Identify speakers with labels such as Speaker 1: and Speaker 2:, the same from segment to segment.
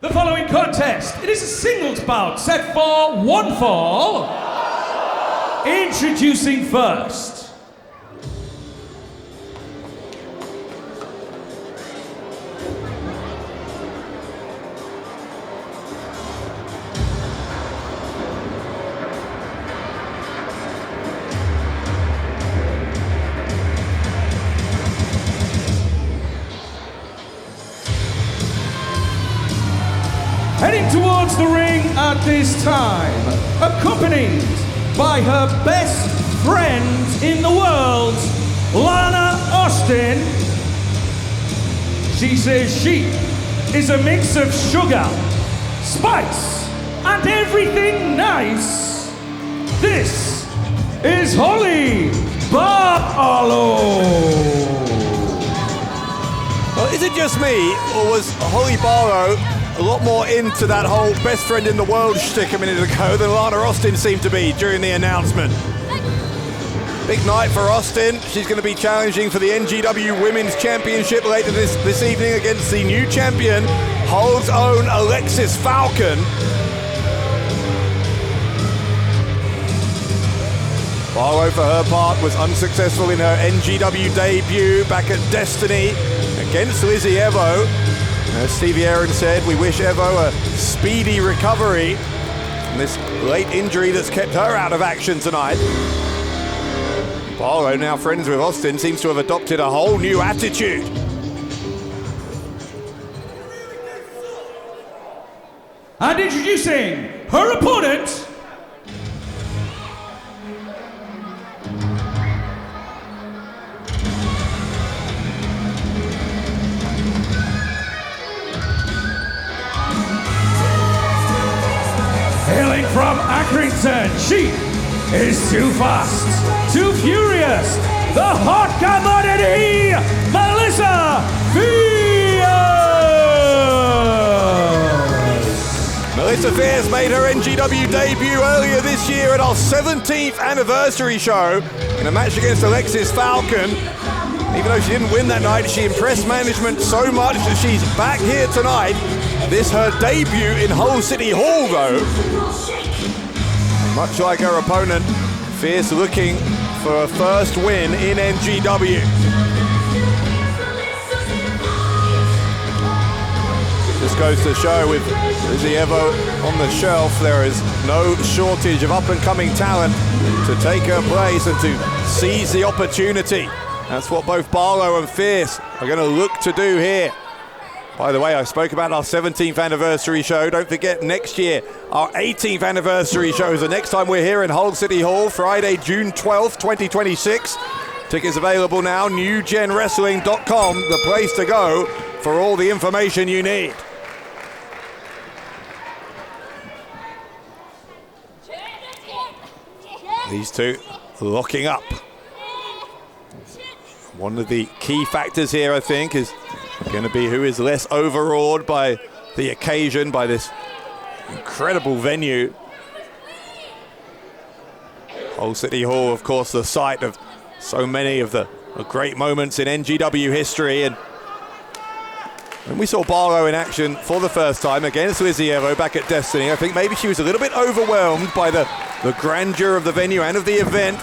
Speaker 1: The following contest, it is a singles bout set for one fall. Introducing first. Heading towards the ring at this time, accompanied by her best friend in the world, Lana Austin. She says she is a mix of sugar, spice, and everything nice. This is Hollie Barlow.
Speaker 2: Well, is it just me, or was Hollie Baro a lot more into that whole best friend in the world shtick a minute ago than Lana Austin seemed to be during the announcement? Big night for Austin. She's going to be challenging for the NGW Women's Championship later this evening against the new champion, Hull's own Alexis Falcon. Barlow, for her part, was unsuccessful in her NGW debut back at Destiny against Lizzie Evo. As Stevie Aaron said, we wish Evo a speedy recovery from this late injury that's kept her out of action tonight. Barlow, now friends with Austin, seems to have adopted a whole new attitude.
Speaker 1: And introducing her opponent, hailing from Accrington, she is too fast, too furious, the hot commodity, Melissa Fierce!
Speaker 2: Melissa Fierce made her NGW debut earlier this year at our 17th anniversary show in a match against Alexis Falcon. Even though she didn't win that night, she impressed management so much that she's back here tonight. This her debut in Hull City Hall, though. Much like her opponent, Fierce looking for a first win in NGW. This goes to show with Lizzie Evo on the shelf, there is no shortage of up-and-coming talent to take her place and to seize the opportunity. That's what both Barlow and Fierce are going to look to do here. By the way, I spoke about our 17th anniversary show. Don't forget, next year, our 18th anniversary show is the next time we're here in Hull City Hall, Friday, June 12th, 2026. Tickets available now, newgenwrestling.com, the place to go for all the information you need. These two locking up. One of the key factors here, I think, is going to be who is less overawed by the occasion, by this incredible venue. Hull City Hall, of course, the site of so many of the great moments in NGW history. And when we saw Baro in action for the first time against Lizzie Evo back at Destiny, I think maybe she was a little bit overwhelmed by the grandeur of the venue and of the event.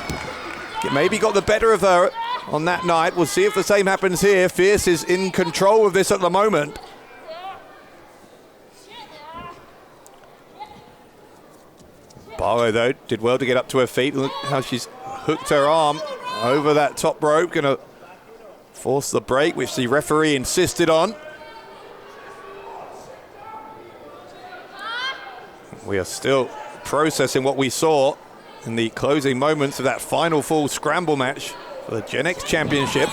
Speaker 2: It maybe got the better of her on that night. We'll see if the same happens here. Fierce is in control of this at the moment. Barlow, though, did well to get up to her feet. Look how she's hooked her arm over that top rope. Gonna force the break, which the referee insisted on. We are still processing what we saw in the closing moments of that final full scramble match for the Gen X Championship.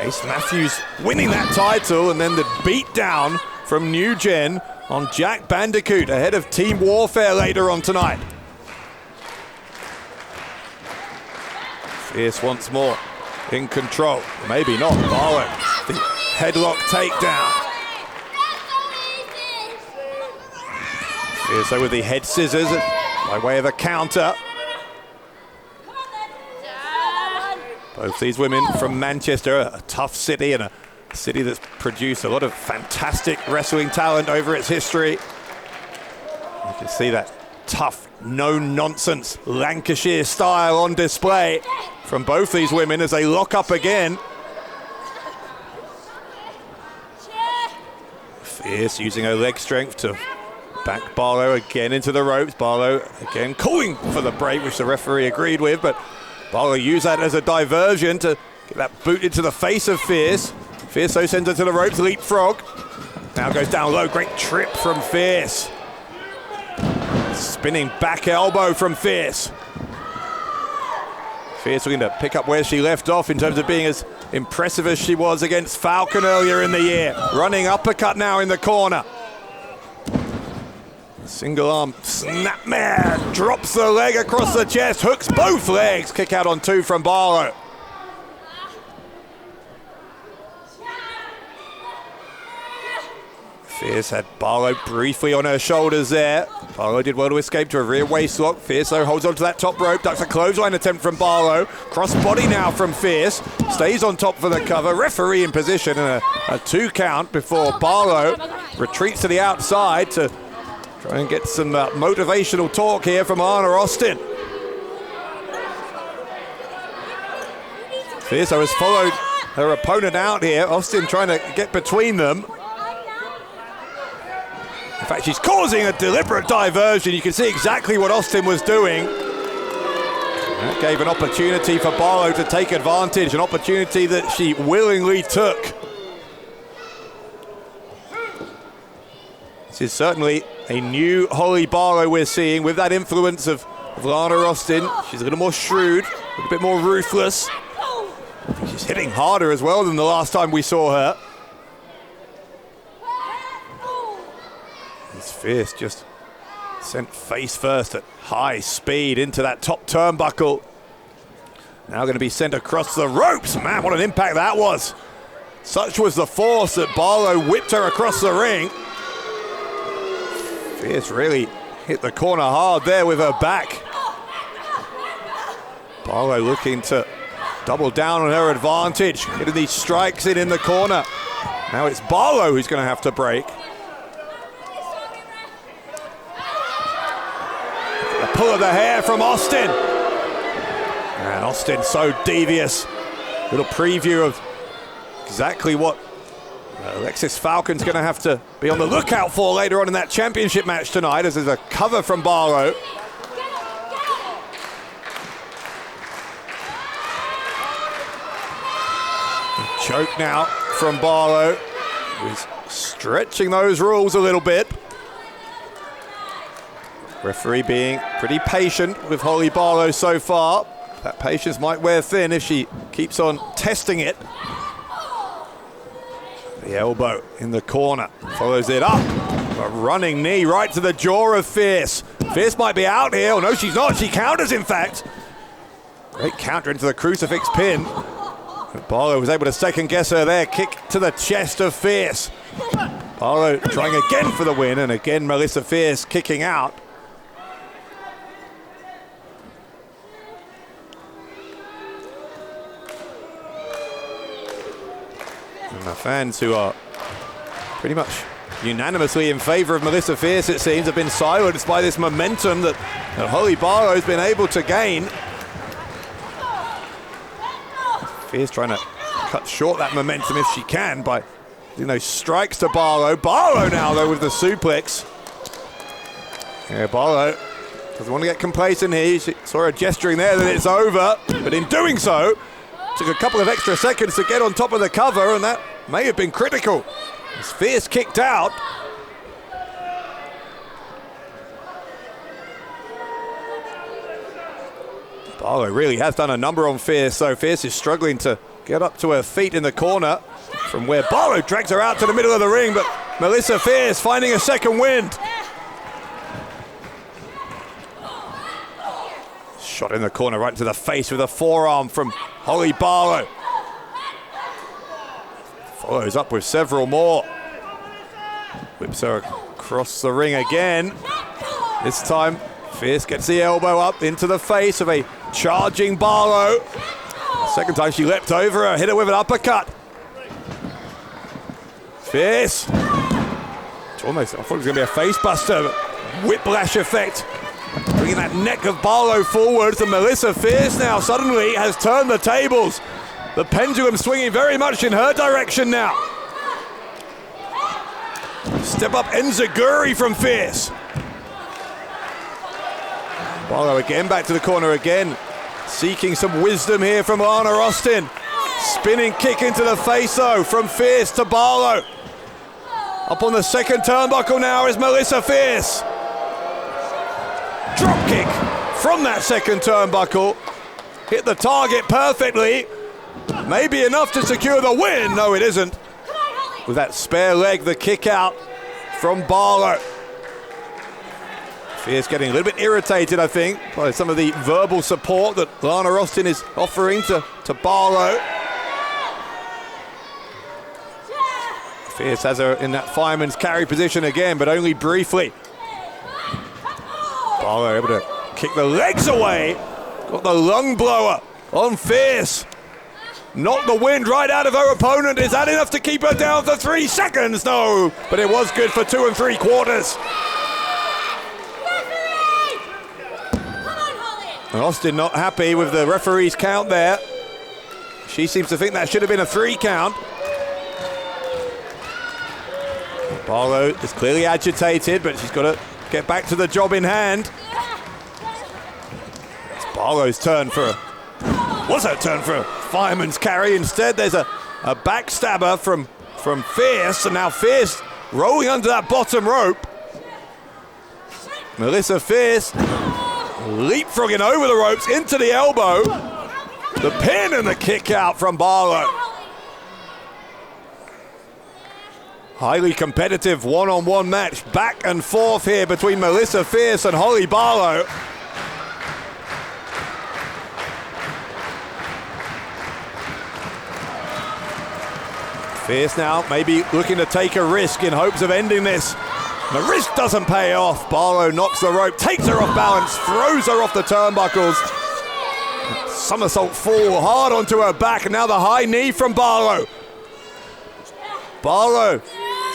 Speaker 2: Ace Matthews winning that title, and then the beat down from New Gen on Jack Bandicoot ahead of Team Warfare later on tonight. Fierce once more in control. Maybe not. Barlow, the headlock takedown. Fierce with the head scissors by way of a counter. Both these women from Manchester, a tough city and a a city that's produced a lot of fantastic wrestling talent over its history. You can see that tough, no-nonsense Lancashire style on display from both these women as they lock up again. Fierce using her leg strength to back Barlow again into the ropes. Barlow again calling for the break, which the referee agreed with, but Barlow used that as a diversion to get that boot into the face of Fierce. Fierce though sends her to the ropes, leapfrog. Now goes down low, great trip from Fierce. Spinning back elbow from Fierce. Fierce looking to pick up where she left off in terms of being as impressive as she was against Falcon earlier in the year. Running uppercut now in the corner. Single arm snapmare, drops the leg across the chest, hooks both legs. Kick out on 2 from Barlow. Fierce had Barlow briefly on her shoulders there. Barlow did well to escape to a rear waist lock. Fierce though holds onto that top rope, ducks a clothesline attempt from Barlow. Cross body now from Fierce, stays on top for the cover. Referee in position and a 2 count before Barlow retreats to the outside to try and get some motivational talk here from Lana Austin. Fierce has followed her opponent out here. Austin trying to get between them. In fact, she's causing a deliberate diversion. You can see exactly what Austin was doing. That gave an opportunity for Barlow to take advantage, an opportunity that she willingly took. This is certainly a new Hollie Barlow we're seeing with that influence of Lana Austin. She's a little more shrewd, a bit more ruthless. She's hitting harder as well than the last time we saw her. Fierce just sent face first at high speed into that top turnbuckle. Now going to be sent across the ropes. Man, what an impact that was. Such was the force that Barlow whipped her across the ring. Fierce really hit the corner hard there with her back. Barlow looking to double down on her advantage, getting these strikes in the corner. Now it's Barlow who's going to have to break. Pull of the hair from Austin. And Austin so devious. Little preview of exactly what Alexis Falcon's going to have to be on the lookout for later on in that championship match tonight, as there's a cover from Baro. Choke now from Barlow, who's stretching those rules a little bit. Referee being pretty patient with Hollie Barlow so far. That patience might wear thin if she keeps on testing it. The elbow in the corner, follows it up. A running knee right to the jaw of Fierce. Fierce might be out here. Oh no, she's not. She counters, in fact. Great counter into the crucifix pin. Barlow was able to second guess her there. Kick to the chest of Fierce. Barlow trying again for the win, and again Melissa Fierce kicking out. And the fans, who are pretty much unanimously in favour of Melissa Fierce, it seems, have been silenced by this momentum that Hollie Barlow's been able to gain. Fierce trying to cut short that momentum if she can by doing those strikes to Barlow. Barlow now, though, with the suplex. Yeah, Barlow doesn't want to get complacent here. She saw her gesturing there that it's over, but in doing so, took a couple of extra seconds to get on top of the cover, and that may have been critical. As Fierce kicked out. Barlow really has done a number on Fierce, so Fierce is struggling to get up to her feet in the corner from where Barlow drags her out to the middle of the ring, but Melissa Fierce finding a second wind. Shot in the corner right to the face with a forearm from Hollie Barlow. Follows up with several more. Whips her across the ring again. This time, Fierce gets the elbow up into the face of a charging Barlow. Second time she leapt over her, hit her with an uppercut. Fierce. It's almost, I thought it was going to be a face buster. Whiplash effect. Bringing that neck of Barlow forwards, and Melissa Fierce now suddenly has turned the tables. The pendulum swinging very much in her direction now. Step up enziguri from Fierce. Barlow again back to the corner again. Seeking some wisdom here from Lana Austin. Spinning kick into the face though from Fierce to Barlow. Up on the second turnbuckle now is Melissa Fierce. Drop kick from that second turnbuckle. Hit the target perfectly. Maybe enough to secure the win. No, it isn't. With that spare leg, the kick out from Barlow. Fierce getting a little bit irritated, I think, by some of the verbal support that Lana Austin is offering to Barlow. Fierce has her in that fireman's carry position again, but only briefly. Barlow able to kick the legs away. Got the lung blower on Fierce. Knocked the wind right out of her opponent. Is that enough to keep her down for 3 seconds? No, but it was good for 2 3/4. And Austin not happy with the referee's count there. She seems to think that should have been a 3 count. Barlow is clearly agitated, but she's got to get back to the job in hand. It's Barlow's turn for what's her turn for a fireman's carry? Instead, there's a backstabber from Fierce, and now Fierce rolling under that bottom rope. Melissa Fierce leapfrogging over the ropes into the elbow. The pin and the kick out from Barlow. Highly competitive one-on-one match, back and forth here between Melissa Fierce and Hollie Barlow. Fierce now maybe looking to take a risk in hopes of ending this. The risk doesn't pay off. Barlow knocks the rope, takes her off balance, throws her off the turnbuckles. Somersault fall hard onto her back, and now the high knee from Barlow. Barlow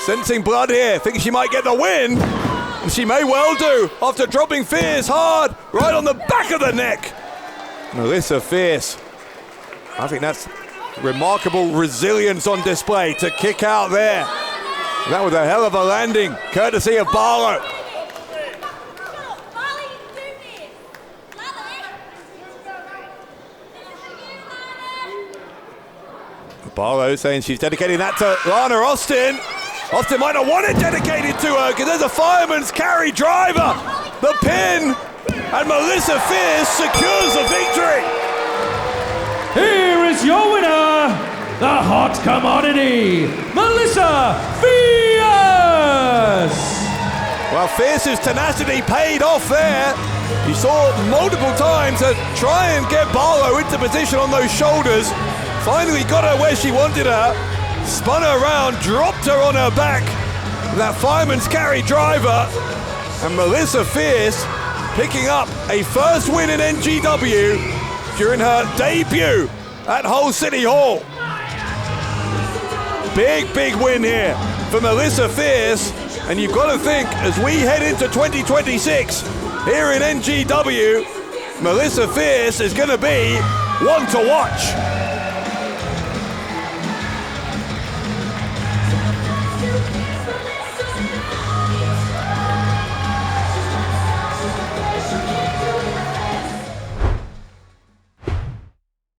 Speaker 2: sensing blood here, thinking she might get the win. And she may well do after dropping Fierce hard right on the back of the neck. Melissa Fierce. I think that's remarkable resilience on display to kick out there. That was a hell of a landing, courtesy of Barlow. Barlow saying she's dedicating that to Lana Austin. Austin might not want it dedicated to her because there's a fireman's carry driver. The pin, and Melissa Fierce secures the victory.
Speaker 1: Here is your winner, the hot commodity, Melissa Fierce!
Speaker 2: Well, Fierce's tenacity paid off there. You saw multiple times her try and get Barlow into position on those shoulders. Finally got her where she wanted her. Spun her around, dropped her on her back. That fireman's carry driver. And Melissa Fierce picking up a first win in NGW during her debut at Hull City Hall. Big win here for Melissa Fierce, and you've got to think as we head into 2026 here in NGW, Melissa Fierce is going to be one to watch.